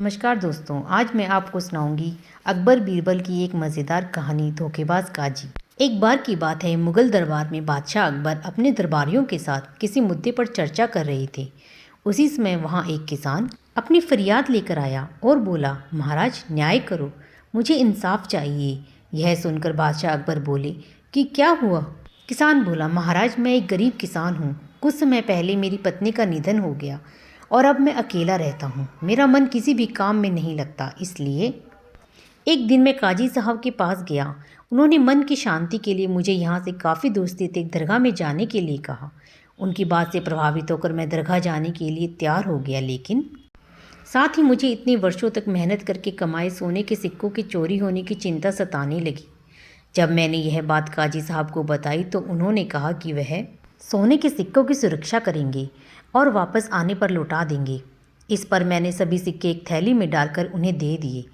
नमस्कार दोस्तों, आज मैं आपको सुनाऊंगी अकबर बीरबल की एक मज़ेदार कहानी धोखेबाज काजी। एक बार की बात है, मुगल दरबार में बादशाह अकबर अपने दरबारियों के साथ किसी मुद्दे पर चर्चा कर रहे थे। उसी समय वहाँ एक किसान अपनी फरियाद लेकर आया और बोला, महाराज न्याय करो, मुझे इंसाफ चाहिए। यह सुनकर बादशाह अकबर बोले कि क्या हुआ। किसान बोला, महाराज मैं एक गरीब किसान हूँ। कुछ समय पहले मेरी पत्नी का निधन हो गया और अब मैं अकेला रहता हूँ। मेरा मन किसी भी काम में नहीं लगता, इसलिए एक दिन मैं काजी साहब के पास गया। उन्होंने मन की शांति के लिए मुझे यहाँ से काफ़ी दूर स्थित एक दरगाह में जाने के लिए कहा। उनकी बात से प्रभावित होकर मैं दरगाह जाने के लिए तैयार हो गया, लेकिन साथ ही मुझे इतने वर्षों तक मेहनत करके कमाए सोने के सिक्कों की चोरी होने की चिंता सताने लगी। जब मैंने यह बात काजी साहब को बताई तो उन्होंने कहा कि वह सोने के सिक्कों की सुरक्षा करेंगे और वापस आने पर लौटा देंगे। इस पर मैंने सभी सिक्के एक थैली में डालकर उन्हें दे दिए।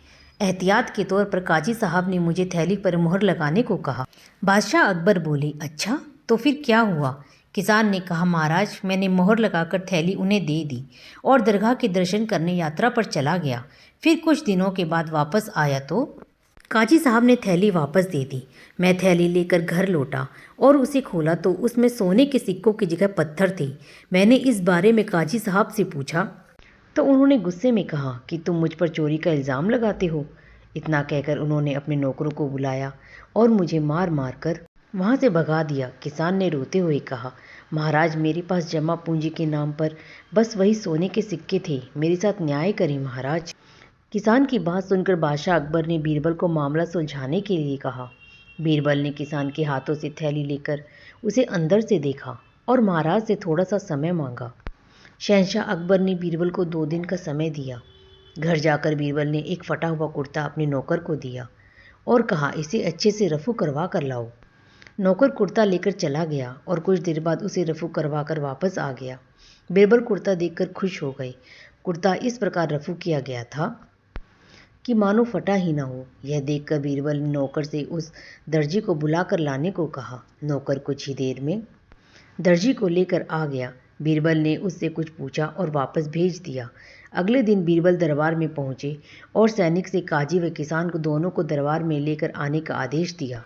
एहतियात के तौर पर काजी साहब ने मुझे थैली पर मुहर लगाने को कहा। बादशाह अकबर बोले, अच्छा तो फिर क्या हुआ? किसान ने कहा, महाराज मैंने मोहर लगाकर थैली उन्हें दे दी और दरगाह के दर्शन करने यात्रा पर चला गया। फिर कुछ दिनों के बाद वापस आया तो काजी साहब ने थैली वापस दे दी। मैं थैली लेकर घर लौटा और उसे खोला तो उसमें सोने के सिक्कों की जगह पत्थर थे। मैंने इस बारे में काजी साहब से पूछा तो उन्होंने गुस्से में कहा कि तुम मुझ पर चोरी का इल्ज़ाम लगाते हो। इतना कहकर उन्होंने अपने नौकरों को बुलाया और मुझे मार मार कर वहाँ से भगा दिया। किसान ने रोते हुए कहा, महाराज मेरे पास जमा पूंजी के नाम पर बस वही सोने के सिक्के थे। मेरे साथ न्याय करें महाराज। किसान की बात सुनकर बादशाह अकबर ने बीरबल को मामला सुलझाने के लिए कहा। बीरबल ने किसान के हाथों से थैली लेकर उसे अंदर से देखा और महाराज से थोड़ा सा समय मांगा। शहंशाह अकबर ने बीरबल को 2 दिन का समय दिया। घर जाकर बीरबल ने एक फटा हुआ कुर्ता अपने नौकर को दिया और कहा, इसे अच्छे से रफू करवा कर लाओ। नौकर कुर्ता लेकर चला गया और कुछ देर बाद उसे रफू करवा कर वापस आ गया। बीरबल कुर्ता देखकर खुश हो गए। कुर्ता इस प्रकार रफू किया गया था कि मानो फटा ही ना हो। यह देखकर बीरबल ने नौकर से उस दर्जी को बुलाकर लाने को कहा। नौकर कुछ ही देर में दर्जी को लेकर आ गया। बीरबल ने उससे कुछ पूछा और वापस भेज दिया। अगले दिन बीरबल दरबार में पहुंचे और सैनिक से काजी व किसान को दोनों को दरबार में लेकर आने का आदेश दिया।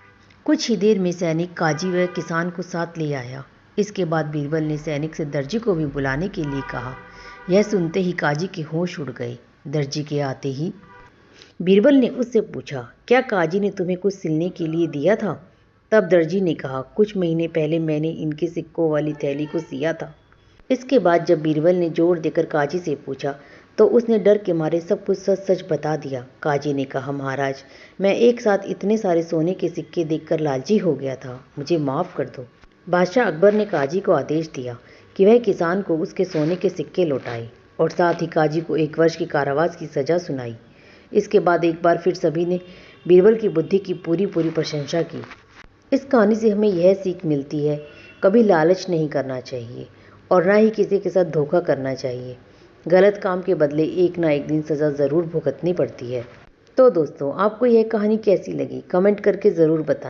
कुछ ही देर में सैनिक काजी व किसान को साथ ले आया। इसके बाद बीरबल ने सैनिक से दर्जी को भी बुलाने के लिए कहा। यह सुनते ही काजी के होश उड़ गए। दर्जी के आते ही बीरबल ने उससे पूछा, क्या काजी ने तुम्हें कुछ सिलने के लिए दिया था? तब दर्जी ने कहा, कुछ महीने पहले मैंने इनके सिक्कों वाली थैली को सिया था। इसके बाद जब बीरबल ने जोर देकर काजी से पूछा तो उसने डर के मारे सब कुछ सच सच बता दिया। काजी ने कहा, महाराज मैं एक साथ इतने सारे सोने के सिक्के देखकर लालची हो गया था, मुझे माफ़ कर दो। बादशाह अकबर ने काजी को आदेश दिया कि वह किसान को उसके सोने के सिक्के लौटाए और साथ ही काजी को 1 वर्ष की कारावास की सज़ा सुनाई। इसके बाद एक बार फिर सभी ने बीरबल की बुद्धि की पूरी प्रशंसा की। इस कहानी से हमें यह सीख मिलती है, कभी लालच नहीं करना चाहिए और ना ही किसी के साथ धोखा करना चाहिए। गलत काम के बदले एक ना एक दिन सज़ा ज़रूर भुगतनी पड़ती है। तो दोस्तों, आपको यह कहानी कैसी लगी कमेंट करके ज़रूर बताएं।